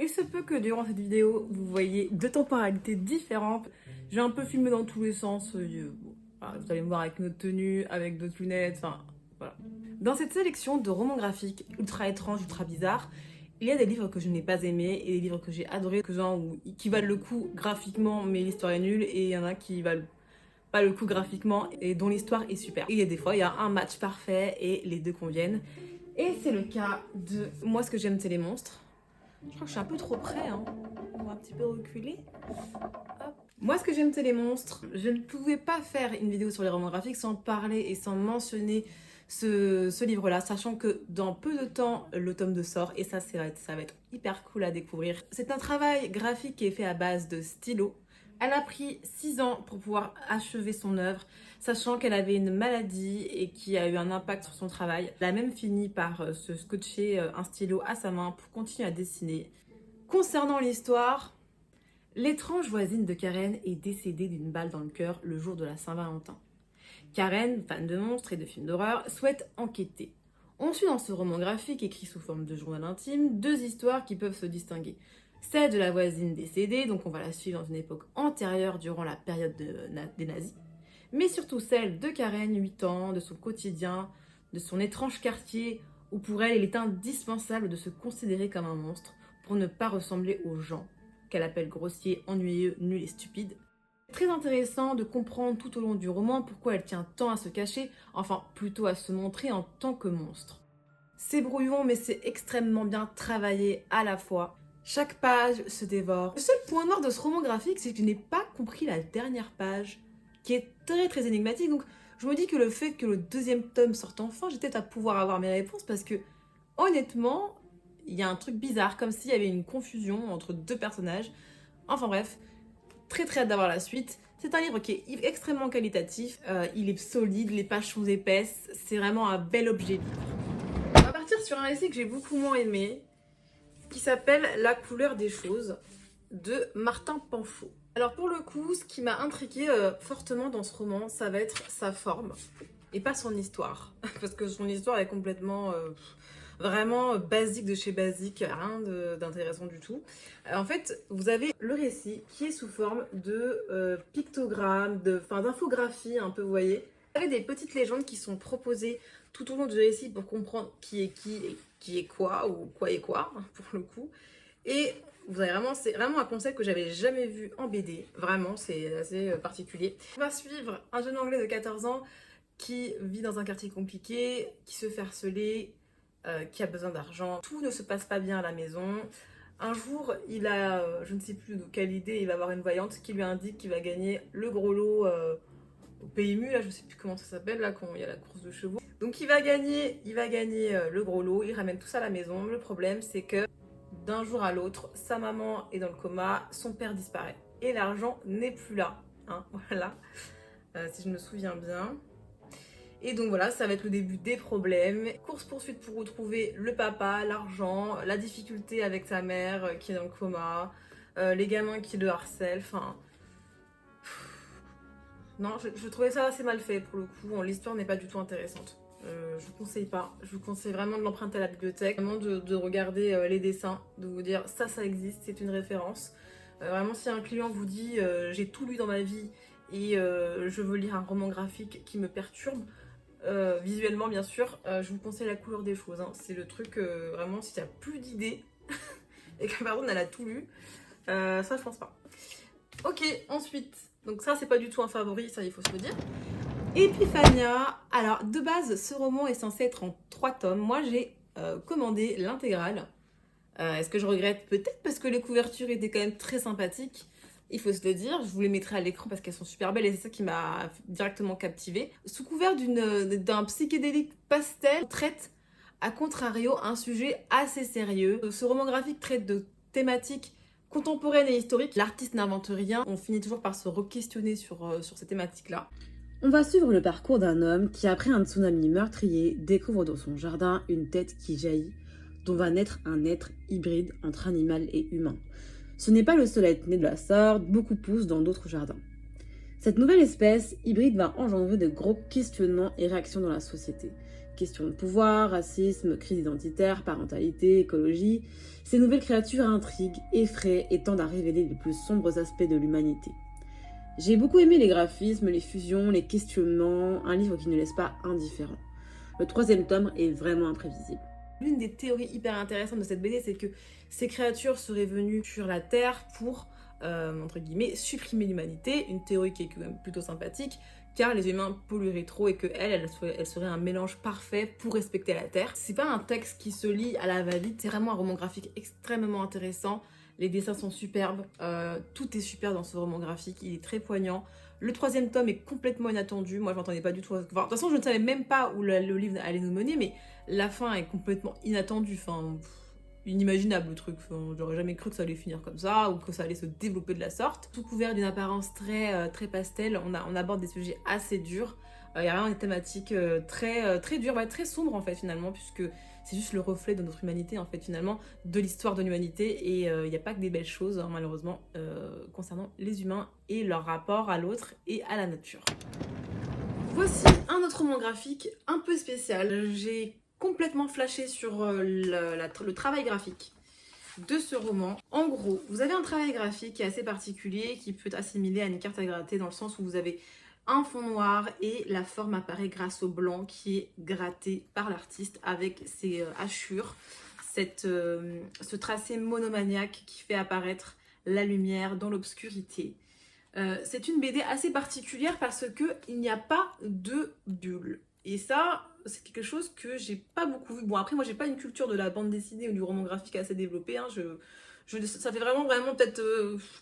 il se peut que durant cette vidéo, vous voyez deux temporalités différentes. J'ai un peu filmé dans tous les sens. Bon, voilà, vous allez me voir avec une autre tenue, avec d'autres lunettes, enfin voilà. Dans cette sélection de romans graphiques ultra étranges, ultra bizarres, il y a des livres que je n'ai pas aimés et des livres que j'ai adorés, qui valent le coup graphiquement, mais l'histoire est nulle, et il y en a qui valent pas le coup graphiquement et dont l'histoire est super. Il y a des fois, il y a un match parfait et les deux conviennent. Et c'est le cas de Moi, ce que j'aime, c'est les monstres. Je crois que je suis un peu trop près, hein. On va un petit peu reculer. Hop. Moi, ce que j'aime, c'est les monstres. Je ne pouvais pas faire une vidéo sur les romans graphiques sans parler et sans mentionner ce livre-là, sachant que dans peu de temps, le tome 2 sort, et ça va être hyper cool à découvrir. C'est un travail graphique qui est fait à base de stylo. Elle a pris 6 ans pour pouvoir achever son œuvre, sachant qu'elle avait une maladie et qui a eu un impact sur son travail. Elle a même fini par se scotcher un stylo à sa main pour continuer à dessiner. Concernant l'histoire, l'étrange voisine de Karen est décédée d'une balle dans le cœur le jour de la Saint-Valentin. Karen, fan de monstres et de films d'horreur, souhaite enquêter. On suit dans ce roman graphique écrit sous forme de journal intime deux histoires qui peuvent se distinguer. Celle de la voisine décédée, donc on va la suivre dans une époque antérieure durant la période des nazis, mais surtout celle de Karen, 8 ans, de son quotidien, de son étrange quartier, où pour elle, il est indispensable de se considérer comme un monstre pour ne pas ressembler aux gens, qu'elle appelle grossiers, ennuyeux, nuls et stupides. Très intéressant de comprendre tout au long du roman pourquoi elle tient tant à se cacher, enfin plutôt à se montrer en tant que monstre. C'est brouillon, mais c'est extrêmement bien travaillé à la fois. Chaque page se dévore. Le seul point noir de ce roman graphique, c'est que je n'ai pas compris la dernière page, qui est très très énigmatique. Donc je me dis que le fait que le deuxième tome sorte enfin, j'ai peut-être à pouvoir avoir mes réponses, parce que honnêtement, il y a un truc bizarre, comme s'il y avait une confusion entre deux personnages. Enfin bref, très très hâte d'avoir la suite. C'est un livre qui est extrêmement qualitatif, il est solide, les pages sont épaisses, c'est vraiment un bel objet livre. On va partir sur un récit que j'ai beaucoup moins aimé, qui s'appelle La couleur des choses, de Martin Panfaux. Alors pour le coup, ce qui m'a intrigué fortement dans ce roman, ça va être sa forme, et pas son histoire. Parce que son histoire est complètement, vraiment basique de chez basique, rien d'intéressant du tout. En fait, vous avez le récit qui est sous forme de pictogrammes, d'infographies un peu, vous voyez. Vous avez des petites légendes qui sont proposées tout au long du récit pour comprendre qui est qui et qui est quoi, ou quoi est quoi, pour le coup. Et vous avez vraiment, c'est vraiment un concept que j'avais jamais vu en BD. Vraiment, c'est assez particulier. On va suivre un jeune anglais de 14 ans qui vit dans un quartier compliqué, qui se fait harceler, qui a besoin d'argent. Tout ne se passe pas bien à la maison. Un jour, il a, je ne sais plus de quelle idée, il va avoir une voyante qui lui indique qu'il va gagner le gros lot au PMU, là je sais plus comment ça s'appelle, là quand il y a la course de chevaux. Donc il va gagner le gros lot, il ramène tout ça à la maison. Le problème c'est que d'un jour à l'autre, sa maman est dans le coma, son père disparaît. Et l'argent n'est plus là, hein, voilà, si je me souviens bien. Et donc voilà, ça va être le début des problèmes. Course-poursuite pour retrouver le papa, l'argent, la difficulté avec sa mère qui est dans le coma, les gamins qui le harcèlent, enfin... Non, je trouvais ça assez mal fait pour le coup, l'histoire n'est pas du tout intéressante. Je vous conseille pas, je vous conseille vraiment de l'emprunter à la bibliothèque, vraiment de regarder les dessins, de vous dire ça existe, c'est une référence. Vraiment si un client vous dit j'ai tout lu dans ma vie et je veux lire un roman graphique qui me perturbe, visuellement bien sûr, je vous conseille La couleur des choses, hein. C'est le truc vraiment si tu n'as plus d'idées et que la personne elle a tout lu, ça je pense pas. Ok, ensuite, donc ça c'est pas du tout un favori, ça il faut se le dire. Epiphania. Alors de base ce roman est censé être en 3 tomes, moi j'ai commandé l'intégrale. Est-ce que je regrette? Peut-être, parce que les couvertures étaient quand même très sympathiques, il faut se le dire. Je vous les mettrai à l'écran parce qu'elles sont super belles et c'est ça qui m'a directement captivée. Sous couvert d'un psychédélique pastel, traite à contrario un sujet assez sérieux. Ce roman graphique traite de thématiques contemporaines et historiques. L'artiste n'invente rien, on finit toujours par se re-questionner sur ces thématiques-là. On va suivre le parcours d'un homme qui, après un tsunami meurtrier, découvre dans son jardin une tête qui jaillit, dont va naître un être hybride entre animal et humain. Ce n'est pas le seul à être né de la sorte, beaucoup poussent dans d'autres jardins. Cette nouvelle espèce hybride va engendrer de gros questionnements et réactions dans la société. Questions de pouvoir, racisme, crise identitaire, parentalité, écologie, ces nouvelles créatures intriguent, effraient et tendent à révéler les plus sombres aspects de l'humanité. J'ai beaucoup aimé les graphismes, les fusions, les questionnements, un livre qui ne laisse pas indifférent. Le 3e tome est vraiment imprévisible. L'une des théories hyper intéressantes de cette BD, c'est que ces créatures seraient venues sur la Terre pour, entre guillemets, supprimer l'humanité. Une théorie qui est quand même plutôt sympathique, car les humains pollueraient trop et qu'elle serait un mélange parfait pour respecter la Terre. C'est pas un texte qui se lit à la va-vite, c'est vraiment un roman graphique extrêmement intéressant. Les dessins sont superbes, tout est super dans ce roman graphique, il est très poignant. Le 3e tome est complètement inattendu, moi je m'attendais pas du tout. Enfin, de toute façon, je ne savais même pas où le livre allait nous mener, mais la fin est complètement inattendue, enfin, inimaginable le truc. Enfin, j'aurais jamais cru que ça allait finir comme ça, ou que ça allait se développer de la sorte. Tout couvert d'une apparence très pastel, on aborde des sujets assez durs. Il y a vraiment des thématiques très dures, très sombres en fait finalement, puisque c'est juste le reflet de notre humanité en fait finalement, de l'histoire de l'humanité, et il n'y a pas que des belles choses hein, malheureusement concernant les humains et leur rapport à l'autre et à la nature. Voici un autre roman graphique un peu spécial. J'ai complètement flashé sur le travail graphique de ce roman. En gros, vous avez un travail graphique qui est assez particulier, qui peut être assimilé à une carte à gratter dans le sens où vous avez un fond noir et la forme apparaît grâce au blanc qui est gratté par l'artiste avec ses hachures, ce tracé monomaniaque qui fait apparaître la lumière dans l'obscurité. C'est une BD assez particulière parce qu'il n'y a pas de bulle. Et ça, c'est quelque chose que j'ai pas beaucoup vu. Bon, après, moi, j'ai pas une culture de la bande dessinée ou du roman graphique assez développée. Hein. Ça fait vraiment peut-être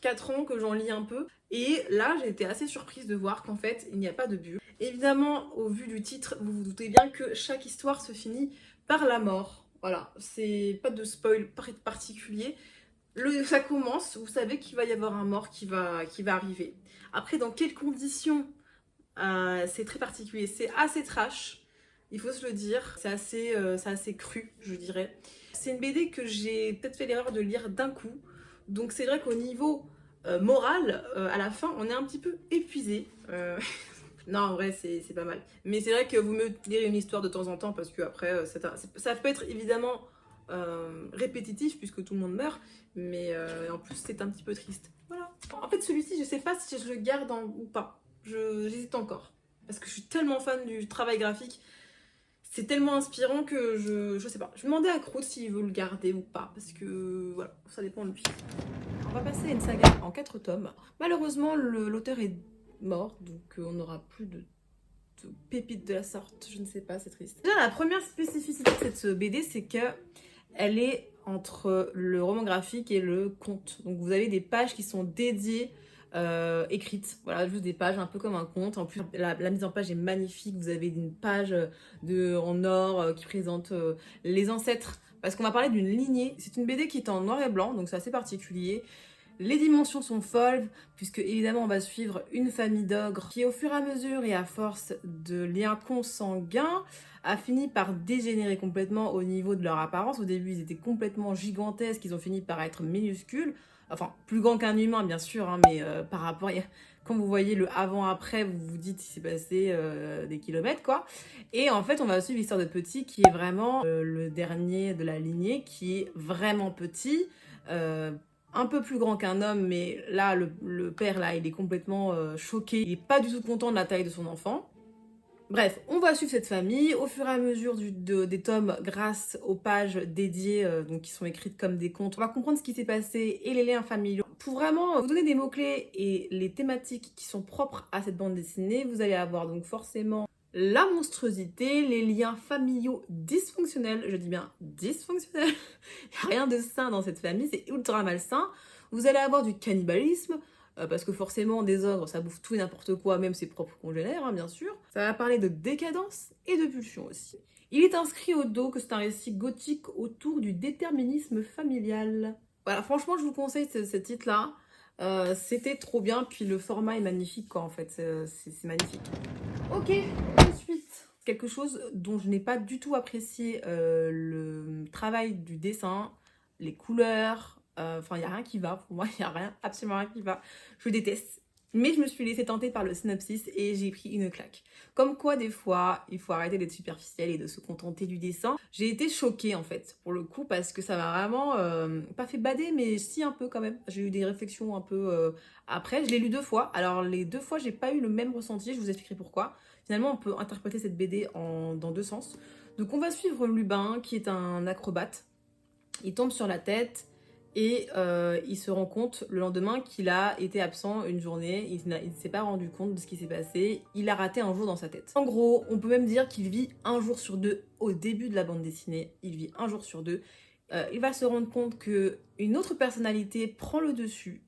4 ans que j'en lis un peu. Et là, j'ai été assez surprise de voir qu'en fait, il n'y a pas de bulle. Évidemment, au vu du titre, vous vous doutez bien que chaque histoire se finit par la mort. Voilà, c'est pas de spoil particulier. Ça commence, vous savez qu'il va y avoir un mort qui va arriver. Après, dans quelles conditions, c'est très particulier. C'est assez trash, il faut se le dire. C'est assez cru, je dirais. C'est une BD que j'ai peut-être fait l'erreur de lire d'un coup. Donc c'est vrai qu'au niveau moral, à la fin, on est un petit peu épuisé. Non, en vrai, c'est pas mal. Mais c'est vrai que vous me lirez une histoire de temps en temps parce que après, ça peut être évidemment répétitif puisque tout le monde meurt. Mais en plus, c'est un petit peu triste. Voilà. En fait, celui-ci, je sais pas si je le garde ou pas. J'hésite encore. Parce que je suis tellement fan du travail graphique. C'est tellement inspirant que je sais pas. Je vais demander à Croûte s'il veut le garder ou pas. Parce que voilà, ça dépend de lui. On va passer à une saga en 4 tomes. Malheureusement, l'auteur est mort. Donc on n'aura plus de pépites de la sorte. Je ne sais pas, c'est triste. Déjà, la première spécificité de cette BD, c'est que elle est entre le roman graphique et le conte. Donc vous avez des pages qui sont dédiées, écrites. Voilà, juste des pages un peu comme un conte. En plus, la mise en page est magnifique. Vous avez une page en or qui présente les ancêtres. Parce qu'on va parler d'une lignée. C'est une BD qui est en noir et blanc, donc c'est assez particulier. Les dimensions sont folles, puisque évidemment on va suivre une famille d'ogres qui au fur et à mesure et à force de liens consanguins a fini par dégénérer complètement au niveau de leur apparence. Au début ils étaient complètement gigantesques, ils ont fini par être minuscules, enfin plus grands qu'un humain bien sûr, hein, mais par rapport, quand vous voyez le avant-après, vous vous dites qu'il s'est passé des kilomètres quoi. Et en fait on va suivre l'histoire de Petit qui est vraiment le dernier de la lignée, qui est vraiment petit, un peu plus grand qu'un homme, mais là, le père, là, il est complètement choqué. Il est pas du tout content de la taille de son enfant. Bref, on va suivre cette famille au fur et à mesure des tomes grâce aux pages dédiées, donc qui sont écrites comme des contes. On va comprendre ce qui s'est passé et les liens familiaux. Pour vraiment vous donner des mots-clés et les thématiques qui sont propres à cette bande dessinée, vous allez avoir donc forcément la monstruosité, les liens familiaux dysfonctionnels, je dis bien dysfonctionnels, il n'y a rien de sain dans cette famille, c'est ultra malsain. Vous allez avoir du cannibalisme, parce que forcément des ogres ça bouffe tout et n'importe quoi, même ses propres congénères, hein, bien sûr. Ça va parler de décadence et de pulsion aussi. Il est inscrit au dos que c'est un récit gothique autour du déterminisme familial. Voilà, franchement je vous conseille ce titre-là. C'était trop bien, puis le format est magnifique quoi en fait, c'est magnifique. Ok, ensuite, quelque chose dont je n'ai pas du tout apprécié le travail du dessin, les couleurs, enfin il n'y a rien qui va, pour moi il n'y a rien, absolument rien qui va. Je déteste. Mais je me suis laissée tenter par le synopsis et j'ai pris une claque. Comme quoi, des fois, il faut arrêter d'être superficiel et de se contenter du dessin. J'ai été choquée, en fait, pour le coup, parce que ça m'a vraiment pas fait bader, mais si un peu quand même. J'ai eu des réflexions un peu après. Je l'ai lu 2 fois. Alors, les 2 fois, j'ai pas eu le même ressenti. Je vous expliquerai pourquoi. Finalement, on peut interpréter cette BD dans 2 sens. Donc, on va suivre Lubin, qui est un acrobate. Il tombe sur la tête. Et il se rend compte le lendemain qu'il a été absent une journée, il ne s'est pas rendu compte de ce qui s'est passé, il a raté un jour dans sa tête. En gros, on peut même dire qu'il vit un jour sur deux au début de la bande dessinée, il vit un jour sur deux. Il va se rendre compte qu'une autre personnalité prend le dessus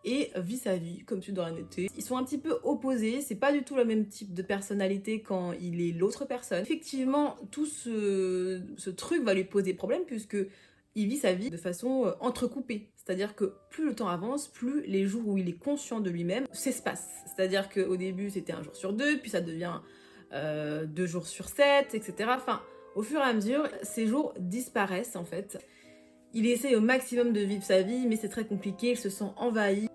et vit sa vie comme si de rien n'était. Ils sont un petit peu opposés, c'est pas du tout le même type de personnalité quand il est l'autre personne. Effectivement, tout ce truc va lui poser problème puisque il vit sa vie de façon entrecoupée. C'est-à-dire que plus le temps avance, plus les jours où il est conscient de lui-même s'espacent. C'est-à-dire qu'au début, c'était un jour sur deux, puis ça devient 2 jours sur 7, etc. Enfin, au fur et à mesure, ces jours disparaissent en fait. Il essaie au maximum de vivre sa vie, mais c'est très compliqué, il se sent envahi.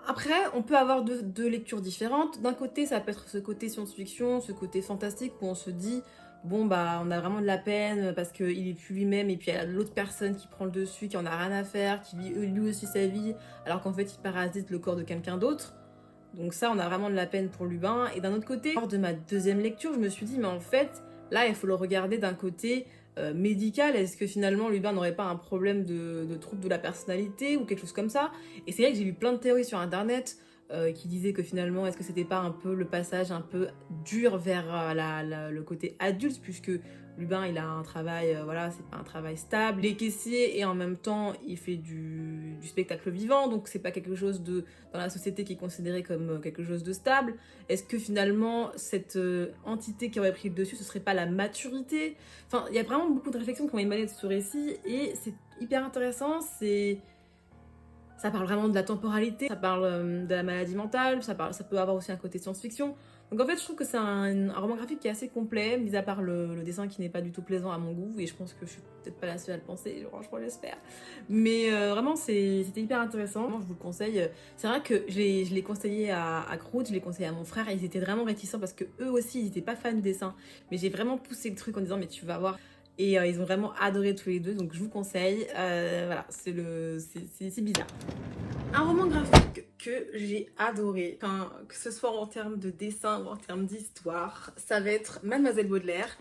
Après, on peut avoir deux lectures différentes. D'un côté, ça peut être ce côté science-fiction, ce côté fantastique où on se dit bon bah on a vraiment de la peine parce qu'il est plus lui-même et puis il y a l'autre personne qui prend le dessus, qui en a rien à faire, qui vit lui aussi sa vie alors qu'en fait il parasite le corps de quelqu'un d'autre. Donc ça on a vraiment de la peine pour Lubin. Et d'un autre côté, lors de ma deuxième lecture, je me suis dit mais en fait là il faut le regarder d'un côté médical. Est-ce que finalement Lubin n'aurait pas un problème de trouble de la personnalité ou quelque chose comme ça? Et c'est vrai que j'ai lu plein de théories sur internet qui disait que finalement, est-ce que c'était pas un peu le passage un peu dur vers le côté adulte, puisque Lubin, il a un travail, voilà, c'est pas un travail stable, il est caissier et en même temps, il fait du spectacle vivant, donc c'est pas quelque chose dans la société qui est considéré comme quelque chose de stable. Est-ce que finalement, cette entité qui aurait pris le dessus, ce serait pas la maturité? Enfin, il y a vraiment beaucoup de réflexions qui ont émané de ce récit et c'est hyper intéressant, ça parle vraiment de la temporalité, ça parle de la maladie mentale, ça peut avoir aussi un côté science-fiction. Donc en fait, je trouve que c'est un roman graphique qui est assez complet, mis à part le dessin qui n'est pas du tout plaisant à mon goût, et je pense que je suis peut-être pas la seule à le penser, franchement j'espère. Mais vraiment, c'était hyper intéressant, je vous le conseille. C'est vrai que je l'ai conseillé à Croûte, je l'ai conseillé à mon frère, et ils étaient vraiment réticents parce que eux aussi, ils étaient pas fans de dessin. Mais j'ai vraiment poussé le truc en disant, mais tu vas voir. Et ils ont vraiment adoré tous les deux, donc je vous conseille. Voilà, c'est bizarre. Un roman graphique que j'ai adoré, enfin, que ce soit en termes de dessin ou en termes d'histoire, ça va être Mademoiselle Baudelaire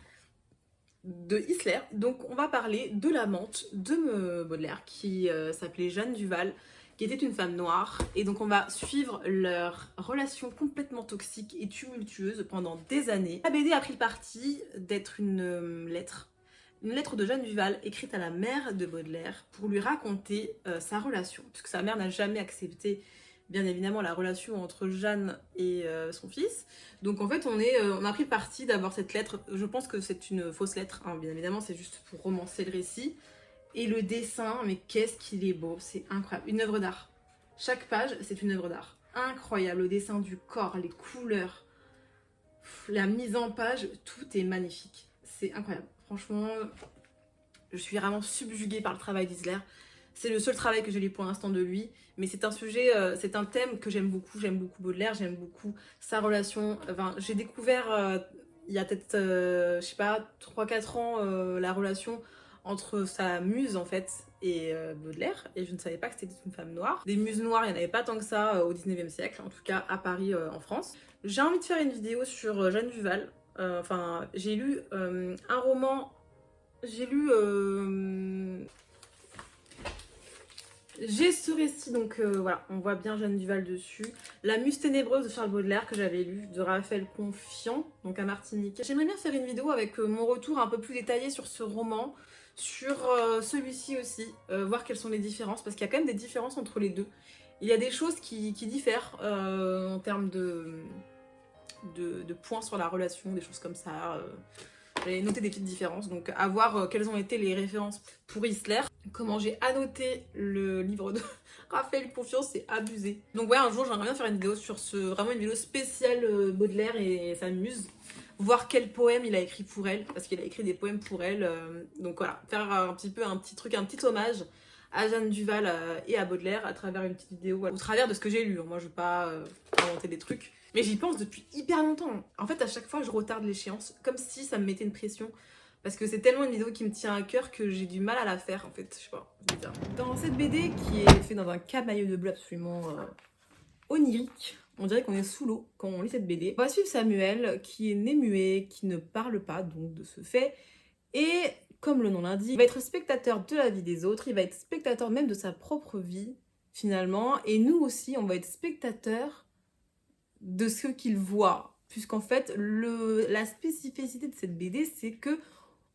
de Isler. Donc on va parler de l'amante de Baudelaire qui s'appelait Jeanne Duval, qui était une femme noire. Et donc on va suivre leur relation complètement toxique et tumultueuse pendant des années. La BD a pris le parti d'être une lettre de Jeanne Duval écrite à la mère de Baudelaire pour lui raconter sa relation, puisque sa mère n'a jamais accepté, bien évidemment, la relation entre Jeanne et son fils. Donc en fait, on a pris le parti d'avoir cette lettre. Je pense que c'est une fausse lettre, hein, bien évidemment, c'est juste pour romancer le récit. Et le dessin, mais qu'est-ce qu'il est beau, c'est incroyable. Une œuvre d'art. Chaque page, c'est une œuvre d'art. Incroyable, le dessin du corps, les couleurs, la mise en page, tout est magnifique. C'est incroyable. Franchement, je suis vraiment subjuguée par le travail d'Isler. C'est le seul travail que j'ai lu pour l'instant de lui. Mais c'est un sujet, c'est un thème que j'aime beaucoup. J'aime beaucoup Baudelaire, j'aime beaucoup sa relation. Enfin, j'ai découvert il y a peut-être, je sais pas, 3-4 ans, la relation entre sa muse en fait et Baudelaire. Et je ne savais pas que c'était une femme noire. Des muses noires, il n'y en avait pas tant que ça au 19e siècle, en tout cas à Paris, en France. J'ai envie de faire une vidéo sur Jeanne Duval. Enfin, j'ai lu un roman, j'ai ce récit, donc voilà, on voit bien Jeanne Duval dessus. La Muse ténébreuse de Charles Baudelaire que j'avais lu, de Raphaël Confiant, donc à Martinique. J'aimerais bien faire une vidéo avec mon retour un peu plus détaillé sur ce roman, sur celui-ci aussi, voir quelles sont les différences, parce qu'il y a quand même des différences entre les deux. Il y a des choses qui diffèrent en termes de points sur la relation, des choses comme ça. J'ai noté des petites différences, donc à voir quelles ont été les références pour Isler. Comment j'ai annoté le livre de Raphaël Confiance, c'est abusé. Donc ouais, un jour j'aimerais bien faire une vidéo sur vraiment une vidéo spéciale Baudelaire et sa muse. Voir quel poème il a écrit pour elle, parce qu'il a écrit des poèmes pour elle. Donc voilà, faire un petit truc, un petit hommage à Jeanne Duval et à Baudelaire à travers une petite vidéo, au travers de ce que j'ai lu. Moi, je veux pas inventer des trucs. Mais j'y pense depuis hyper longtemps. En fait, à chaque fois, je retarde l'échéance, comme si ça me mettait une pression. Parce que c'est tellement une vidéo qui me tient à cœur que j'ai du mal à la faire, en fait. Je sais pas, c'est bizarre. Dans cette BD, qui est faite dans un camailleux de bleu absolument onirique, on dirait qu'on est sous l'eau quand on lit cette BD. On va suivre Samuel, qui est né muet, qui ne parle pas, donc de ce fait. Et comme le nom l'indique, il va être spectateur de la vie des autres, il va être spectateur même de sa propre vie, finalement. Et nous aussi, on va être spectateur de ce qu'il voit. Puisqu'en fait, la spécificité de cette BD, c'est que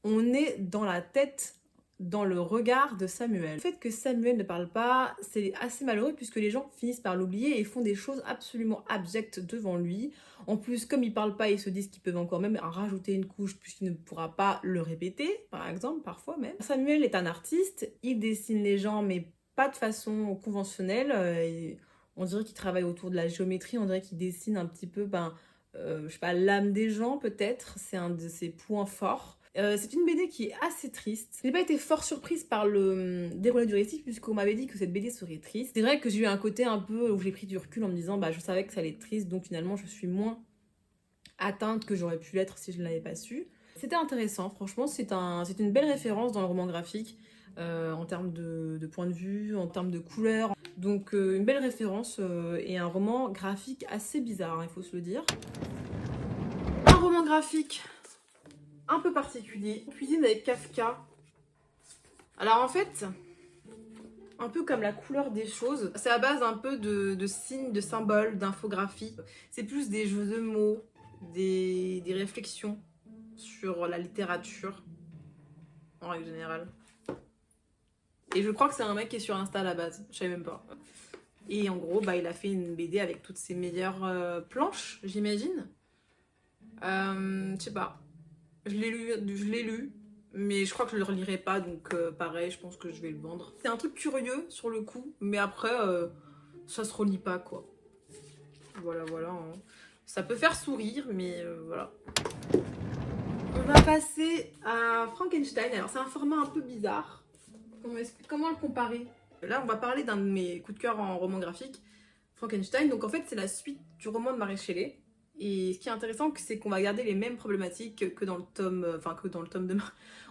on est dans la tête, dans le regard de Samuel. Le fait que Samuel ne parle pas, c'est assez malheureux puisque les gens finissent par l'oublier et font des choses absolument abjectes devant lui. En plus, comme il parle pas, ils se disent qu'ils peuvent encore même rajouter une couche puisqu'il ne pourra pas le répéter, par exemple, parfois même. Samuel est un artiste, il dessine les gens mais pas de façon conventionnelle. On dirait qu'il travaille autour de la géométrie, on dirait qu'il dessine un petit peu, je sais pas, l'âme des gens peut-être, c'est un de ses points forts. C'est une BD qui est assez triste. Je n'ai pas été fort surprise par le déroulé du récit puisqu'on m'avait dit que cette BD serait triste. C'est vrai que j'ai eu un côté un peu où j'ai pris du recul en me disant je savais que ça allait être triste, donc finalement je suis moins atteinte que j'aurais pu l'être si je ne l'avais pas su. C'était intéressant, franchement, c'est une belle référence dans le roman graphique en termes de point de vue, en termes de couleurs. Donc une belle référence et un roman graphique assez bizarre, il faut se le dire. Un roman graphique un peu particulier. Cuisine avec Kafka. Alors en fait, un peu comme la couleur des choses, c'est à base un peu de signes, de symboles, d'infographies. C'est plus des jeux de mots, des réflexions sur la littérature en règle générale. Et je crois que c'est un mec qui est sur Insta à la base, je savais même pas. Et en gros, il a fait une BD avec toutes ses meilleures planches, j'imagine. Je sais pas. Je l'ai lu, mais je crois que je le relirai pas, donc pareil, je pense que je vais le vendre. C'est un truc curieux sur le coup, mais après, ça se relit pas, quoi. Voilà, hein. Ça peut faire sourire, mais voilà. On va passer à Frankenstein. Alors, c'est un format un peu bizarre. Comment le comparer? Là, on va parler d'un de mes coups de cœur en roman graphique, Frankenstein. Donc, en fait, c'est la suite du roman de Mary Shelley. Et ce qui est intéressant, c'est qu'on va garder les mêmes problématiques que dans le tome, de...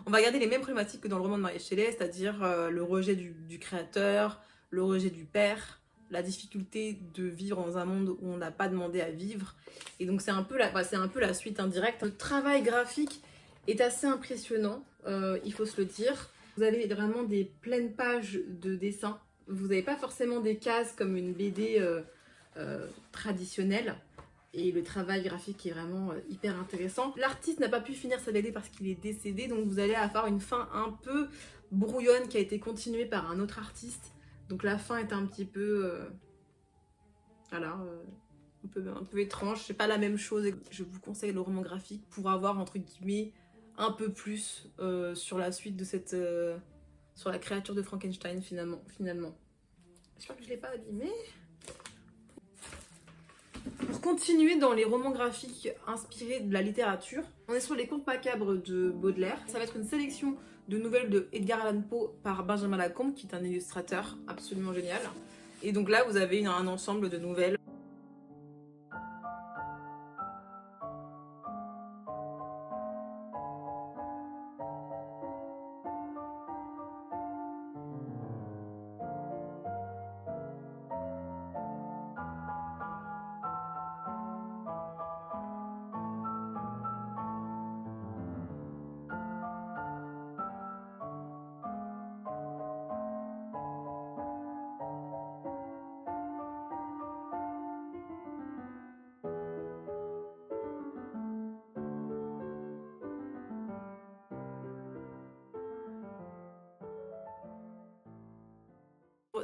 On va garder les mêmes problématiques que dans le roman de Mary Shelley, c'est-à-dire le rejet du créateur, le rejet du père, la difficulté de vivre dans un monde où on n'a pas demandé à vivre. Et donc c'est un peu la suite indirecte. Le travail graphique est assez impressionnant, il faut se le dire. Vous avez vraiment des pleines pages de dessins. Vous n'avez pas forcément des cases comme une BD traditionnelle. Et le travail graphique est vraiment hyper intéressant. L'artiste n'a pas pu finir sa BD parce qu'il est décédé, donc vous allez avoir une fin un peu brouillonne qui a été continuée par un autre artiste. Donc la fin est un petit peu... un peu étrange, c'est pas la même chose. Je vous conseille le roman graphique pour avoir, entre guillemets, un peu plus sur la suite de cette... sur la créature de Frankenstein, finalement. J'espère que je l'ai pas abîmé. Pour continuer dans les romans graphiques inspirés de la littérature, on est sur Les Contes macabres de Baudelaire. Ça va être une sélection de nouvelles de Edgar Allan Poe par Benjamin Lacombe, qui est un illustrateur absolument génial. Et donc là, vous avez un ensemble de nouvelles.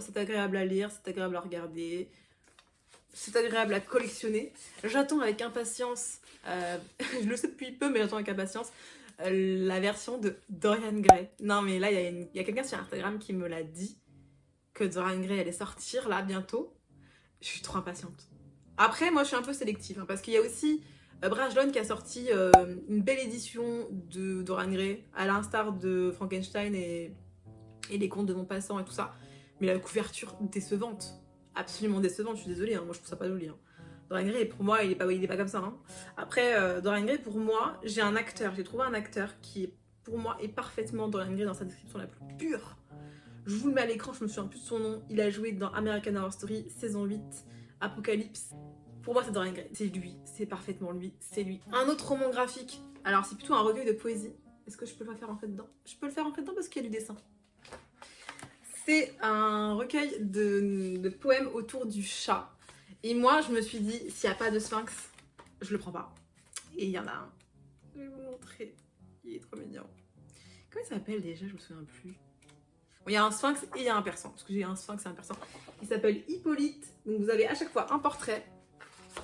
C'est agréable à lire, c'est agréable à regarder, c'est agréable à collectionner. J'attends avec impatience, je le sais depuis peu, mais j'attends avec impatience la version de Dorian Gray. Non mais là, il y a quelqu'un sur Instagram qui me l'a dit, que Dorian Gray allait sortir là bientôt. Je suis trop impatiente. Après, moi je suis un peu sélective, parce qu'il y a aussi Brajlon qui a sorti une belle édition de Dorian Gray, à l'instar de Frankenstein et et les contes de Maupassant et tout ça. Mais la couverture décevante, absolument décevante, je suis désolée, hein, moi je trouve ça pas joli. Hein. Dorian Gray, pour moi, il est pas comme ça. Hein. Après, Dorian Gray, pour moi, j'ai trouvé un acteur qui, pour moi, est parfaitement Dorian Gray dans sa description la plus pure. Je vous le mets à l'écran, je me souviens plus de son nom. Il a joué dans American Horror Story, saison 8, Apocalypse. Pour moi, c'est Dorian Gray. C'est lui, c'est parfaitement lui, c'est lui. Un autre roman graphique, alors c'est plutôt un recueil de poésie. Est-ce que je peux le faire rentrer dedans? Je peux le faire rentrer dedans parce qu'il y a du dessin. C'est un recueil de poèmes autour du chat. Et moi, je me suis dit, s'il n'y a pas de sphinx, je le prends pas. Et il y en a un. Je vais vous montrer. Il est trop mignon. Comment il s'appelle déjà? Je me souviens plus. Bon, il y a un sphinx et il y a un persan. Parce que j'ai un sphinx et un persan. Il s'appelle Hippolyte. Donc vous avez à chaque fois un portrait.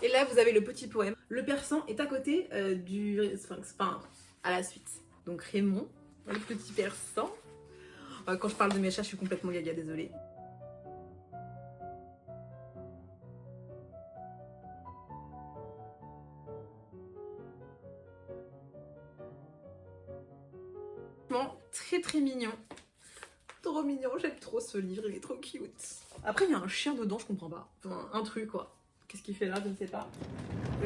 Et là, vous avez le petit poème. Le persan est à côté du sphinx. Enfin, à la suite. Donc Raymond, le petit persan. Quand je parle de mes chats, je suis complètement gaga, désolée. Très très mignon. Trop mignon, j'aime trop ce livre, il est trop cute. Après, il y a un chien dedans, je comprends pas. Enfin, un truc quoi. Qu'est-ce qu'il fait là, je ne sais pas.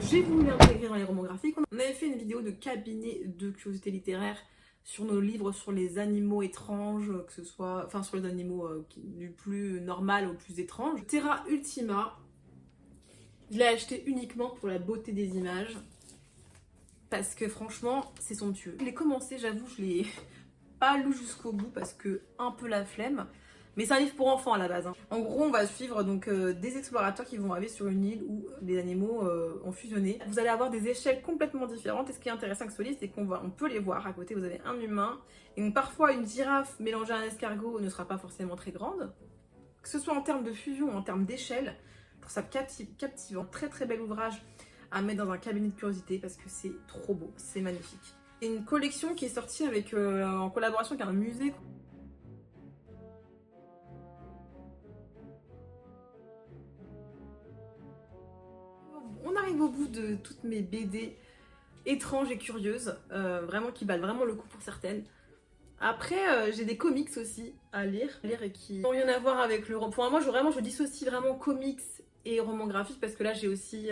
J'ai voulu l'intégrer dans les romans graphiques. On avait fait une vidéo de cabinet de curiosité littéraire sur nos livres sur les animaux étranges, que ce soit, enfin sur les animaux du plus normal au plus étrange. Terra Ultima, je l'ai acheté uniquement pour la beauté des images. Parce que franchement, c'est somptueux. Je l'ai commencé, j'avoue, je l'ai pas lu jusqu'au bout parce que un peu la flemme. Mais c'est un livre pour enfants à la base. Hein. En gros, on va suivre donc des explorateurs qui vont arriver sur une île où les animaux ont fusionné. Vous allez avoir des échelles complètement différentes. Et ce qui est intéressant avec ce livre, c'est on peut les voir. À côté, vous avez un humain. Et donc parfois, une girafe mélangée à un escargot ne sera pas forcément très grande. Que ce soit en termes de fusion ou en termes d'échelle, je trouve ça captivant. Très très bel ouvrage à mettre dans un cabinet de curiosité parce que c'est trop beau, c'est magnifique. Et une collection qui est sortie avec, en collaboration avec un musée. On arrive au bout de toutes mes BD étranges et curieuses, vraiment qui valent vraiment le coup pour certaines. Après, j'ai des comics aussi à lire et qui n'ont rien à voir avec le roman. Pour moi, je dissocie vraiment comics et romans graphiques parce que là, j'ai aussi...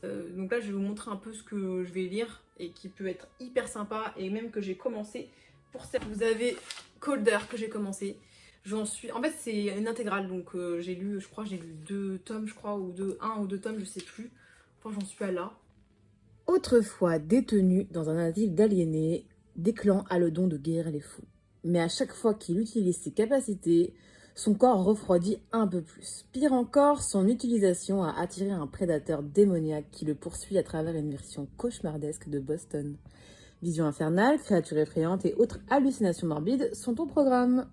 donc là je vais vous montrer un peu ce que je vais lire et qui peut être hyper sympa et même que j'ai commencé. Pour ça, vous avez Colder que j'ai commencé. En fait c'est une intégrale donc j'ai lu 2 tomes un ou deux tomes je sais plus. Enfin j'en suis à là. Autrefois détenu dans un asile d'aliénés, Déclan a le don de guérir les fous. Mais à chaque fois qu'il utilise ses capacités, son corps refroidit un peu plus. Pire encore, son utilisation a attiré un prédateur démoniaque qui le poursuit à travers une version cauchemardesque de Boston. Visions infernales, créatures effrayantes et autres hallucinations morbides sont au programme.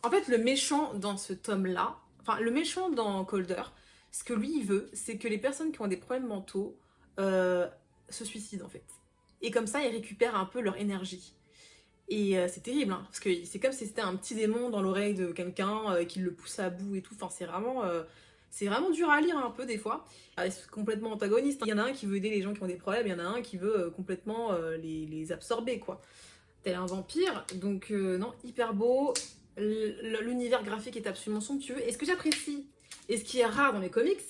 En fait, le méchant dans ce tome-là, enfin le méchant dans Colder, ce que lui il veut, c'est que les personnes qui ont des problèmes mentaux se suicident en fait. Et comme ça, ils récupèrent un peu leur énergie. Et c'est terrible, hein, parce que c'est comme si c'était un petit démon dans l'oreille de quelqu'un qui le pousse à bout et tout. Enfin, c'est vraiment dur à lire un peu des fois. C'est complètement antagoniste. Il y en a un qui veut aider les gens qui ont des problèmes, il y en a un qui veut complètement les absorber, quoi. Tel un vampire. Donc non, hyper beau. L'univers graphique est absolument somptueux. Et ce que j'apprécie, et ce qui est rare dans les comics,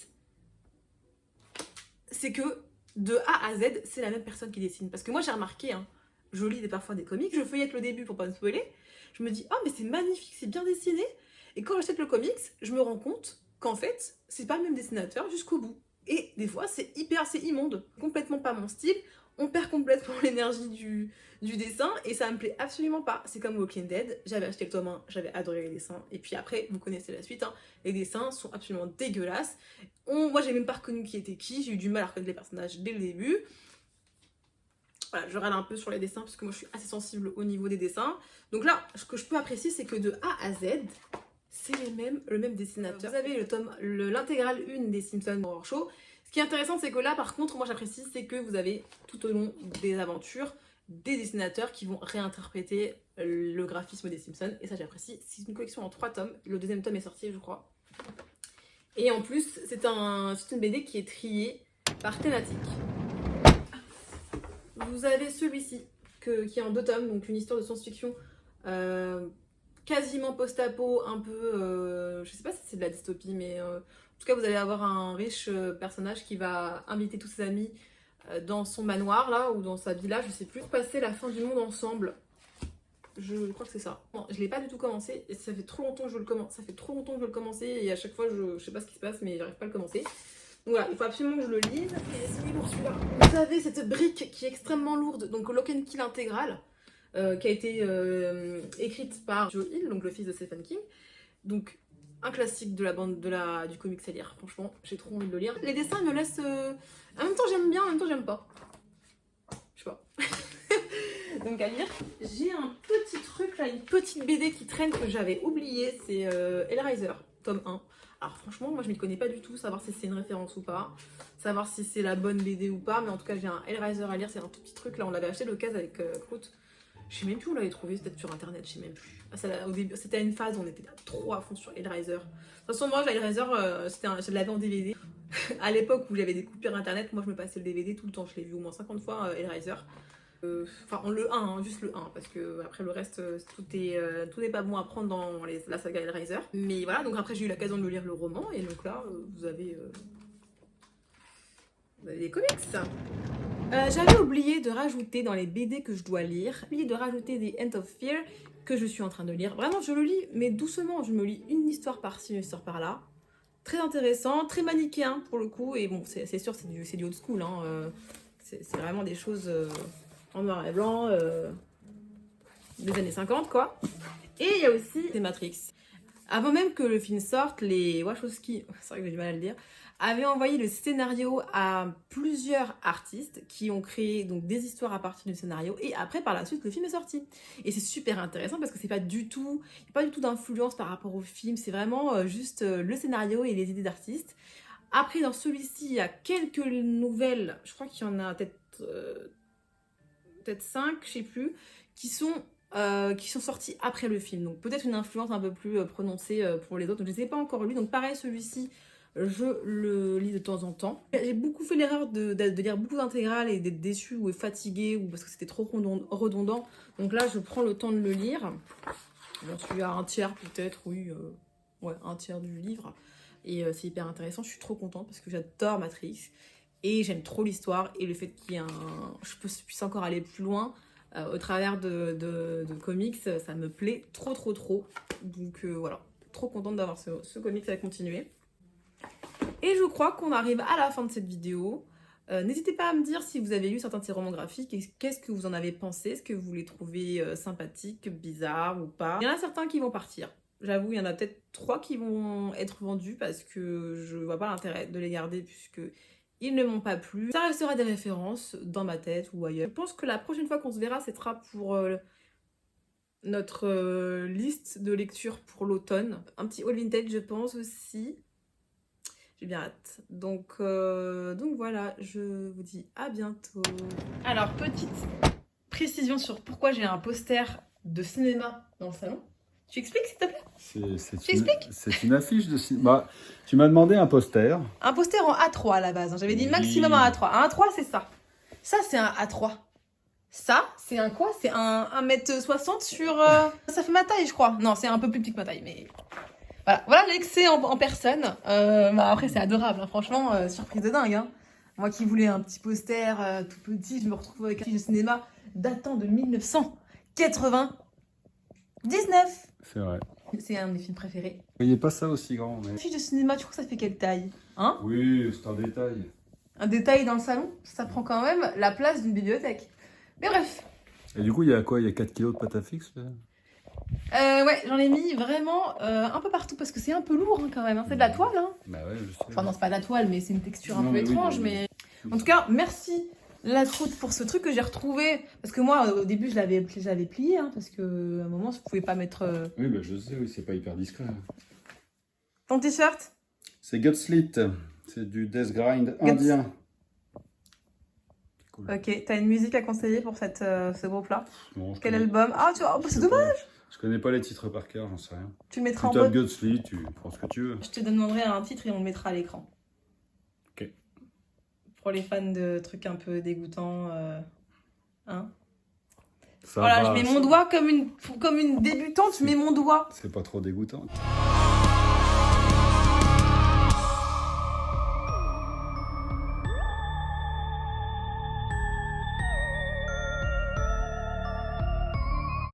c'est que de A à Z, c'est la même personne qui dessine. Parce que moi j'ai remarqué, hein, je lis parfois des comics, je feuillette le début pour pas me spoiler, je me dis « Oh mais c'est magnifique, c'est bien dessiné !» Et quand j'achète le comics, je me rends compte qu'en fait, c'est pas le même dessinateur jusqu'au bout. Et des fois, c'est immonde, complètement pas mon style, on perd complètement l'énergie du dessin et ça me plaît absolument pas. C'est comme Walking Dead, j'avais acheté le tome 1, j'avais adoré les dessins, et puis après, vous connaissez la suite, hein, les dessins sont absolument dégueulasses. Moi, j'ai même pas reconnu qui était qui, j'ai eu du mal à reconnaître les personnages dès le début. Voilà, je râle un peu sur les dessins parce que moi je suis assez sensible au niveau des dessins. Donc là, ce que je peux apprécier, c'est que de A à Z, c'est le même dessinateur. Vous avez l'intégrale 1 des Simpsons Horror Show. Ce qui est intéressant, c'est que là, par contre, moi j'apprécie, c'est que vous avez tout au long des aventures des dessinateurs qui vont réinterpréter le graphisme des Simpsons. Et ça, j'apprécie. C'est une collection en 3 tomes. Le deuxième tome est sorti, je crois. Et en plus, c'est une BD qui est triée par thématique. Vous avez celui-ci, qui est en 2 tomes, donc une histoire de science-fiction quasiment post-apo, un peu, je sais pas si c'est de la dystopie, mais en tout cas vous allez avoir un riche personnage qui va inviter tous ses amis dans son manoir là, ou dans sa villa, je sais plus, passer la fin du monde ensemble. Je crois que c'est ça. Bon, je l'ai pas du tout commencé, et ça fait trop longtemps que je veux le commencer, et à chaque fois je sais pas ce qui se passe, mais j'arrive pas à le commencer. Donc voilà, il faut absolument que je le lise. Et c'est lourd celui-là. Vous avez cette brique qui est extrêmement lourde, donc Lock and Kill intégrale, qui a été écrite par Joe Hill, donc le fils de Stephen King. Donc un classique de la bande du comics à lire. Franchement, j'ai trop envie de le lire. Les dessins ils me laissent. En même temps j'aime bien, en même temps j'aime pas. Je sais pas. Donc à lire. J'ai un petit truc là, une petite BD qui traîne que j'avais oublié, c'est Hellraiser, tome 1. Alors franchement, moi je m'y connais pas du tout, savoir si c'est une référence ou pas, savoir si c'est la bonne BD ou pas, mais en tout cas j'ai un Hellraiser à lire, c'est un tout petit truc, là on l'avait acheté de l'occasion avec Croûte. Je sais même plus où on l'avait trouvé, c'était peut-être sur internet, je sais même plus. Au début, c'était à une phase où on était trop à fond sur Hellraiser. De toute façon moi Hellraiser, je l'avais en DVD. À l'époque où j'avais des coupures internet, moi je me passais le DVD tout le temps, je l'ai vu au moins 50 fois Hellraiser. Enfin le 1, hein, juste le 1, parce que après le reste tout n'est pas bon à prendre dans la saga Hellraiser. Mais voilà, donc après j'ai eu l'occasion de lire le roman, et donc là vous avez des comics. J'avais oublié de rajouter dans les BD que je dois lire, oublié de rajouter The End of Fear que je suis en train de lire. Vraiment je le lis mais doucement, je me lis une histoire par-ci, une histoire par-là. Très intéressant, très manichéen pour le coup, et bon c'est sûr c'est du old school, hein. C'est vraiment des choses en noir et blanc des années 50 quoi. Et il y a aussi les Matrix. Avant même que le film sorte, les Wachowski, c'est vrai que j'ai du mal à le dire, avaient envoyé le scénario à plusieurs artistes qui ont créé donc des histoires à partir du scénario, et après par la suite le film est sorti. Et c'est super intéressant parce que c'est pas du tout, il n'y a pas du tout d'influence par rapport au film, c'est vraiment juste le scénario et les idées d'artistes. Après dans celui-ci il y a quelques nouvelles, je crois qu'il y en a peut-être 5, je sais plus, qui sont sortis après le film. Donc peut-être une influence un peu plus prononcée pour les autres. Donc je ne les ai pas encore lus. Donc pareil, celui-ci, je le lis de temps en temps. J'ai beaucoup fait l'erreur de lire beaucoup d'intégrales et d'être déçue ou fatiguée, ou parce que c'était trop redondant. Donc là, je prends le temps de le lire. J'en suis à un tiers peut-être, oui. Ouais, un tiers du livre. Et c'est hyper intéressant. Je suis trop contente parce que j'adore Matrix. Et j'aime trop l'histoire et le fait qu'il y ait je puisse encore aller plus loin au travers de comics, ça me plaît trop. Donc voilà, trop contente d'avoir ce comics à continuer. Et je crois qu'on arrive à la fin de cette vidéo. N'hésitez pas à me dire si vous avez lu certains de ces romans graphiques et qu'est-ce que vous en avez pensé. Est-ce que vous les trouvez sympathiques, bizarres ou pas. Il y en a certains qui vont partir. J'avoue, il y en a peut-être 3 qui vont être vendus parce que je vois pas l'intérêt de les garder puisque ils ne m'ont pas plu. Ça restera des références dans ma tête ou ailleurs. Je pense que la prochaine fois qu'on se verra, ce sera pour notre liste de lecture pour l'automne. Un petit haul vintage, je pense aussi. J'ai bien hâte. Donc voilà, je vous dis à bientôt. Alors, petite précision sur pourquoi j'ai un poster de cinéma dans le salon. Tu expliques, s'il te plaît? C'est une affiche de cinéma. Tu m'as demandé un poster. Un poster en A3 à la base. Hein. J'avais dit maximum en A3. Un A3, c'est ça. Ça, c'est un A3. Ça, c'est un quoi? C'est un 1m60 sur... Ça fait ma taille, je crois. Non, c'est un peu plus petit que ma taille, mais... Voilà l'excès en personne. Après, c'est adorable, hein. Franchement, surprise de dingue. Hein. Moi qui voulais un petit poster tout petit, je me retrouve avec un film de cinéma datant de 1999. C'est vrai. C'est un de mes films préférés. Vous voyez pas ça aussi grand, mais... Fiche de cinéma, tu crois que ça fait quelle taille? Hein? Oui, c'est un détail. Un détail dans le salon, ça prend quand même la place d'une bibliothèque. Mais bref. Et du coup, il y a quoi? Il y a 4 kilos de pâte à fixe là? Ouais, j'en ai mis vraiment un peu partout parce que c'est un peu lourd hein, quand même. Hein. C'est de la toile. Hein. Bah ouais, je sais. Enfin, non, c'est pas de la toile, mais c'est une texture un Non, peu mais oui, étrange. Mais en tout cas, merci la croûte pour ce truc que j'ai retrouvé. Parce que moi, au début, je l'avais plié. Hein, parce qu'à un moment, je pouvais pas mettre. Oui, bah je sais, oui, c'est pas hyper discret. Ton t-shirt? C'est Gutslit. C'est du Death Grind indien. Cool. Ok, t'as une musique à conseiller pour ce groupe-là? Non, Quel album? Ah, tu vois, oh, c'est dommage! Je connais pas les titres par cœur, j'en sais rien. Tu le mettras Tu en tapes bas. Gutslit, tu prends ce que tu veux. Je te demanderai un titre et on le mettra à l'écran. Ok. Pour les fans de trucs un peu dégoûtants. Hein. Ça Voilà, va, je mets mon doigt comme une débutante, je mets mon doigt. c'est pas trop dégoûtant.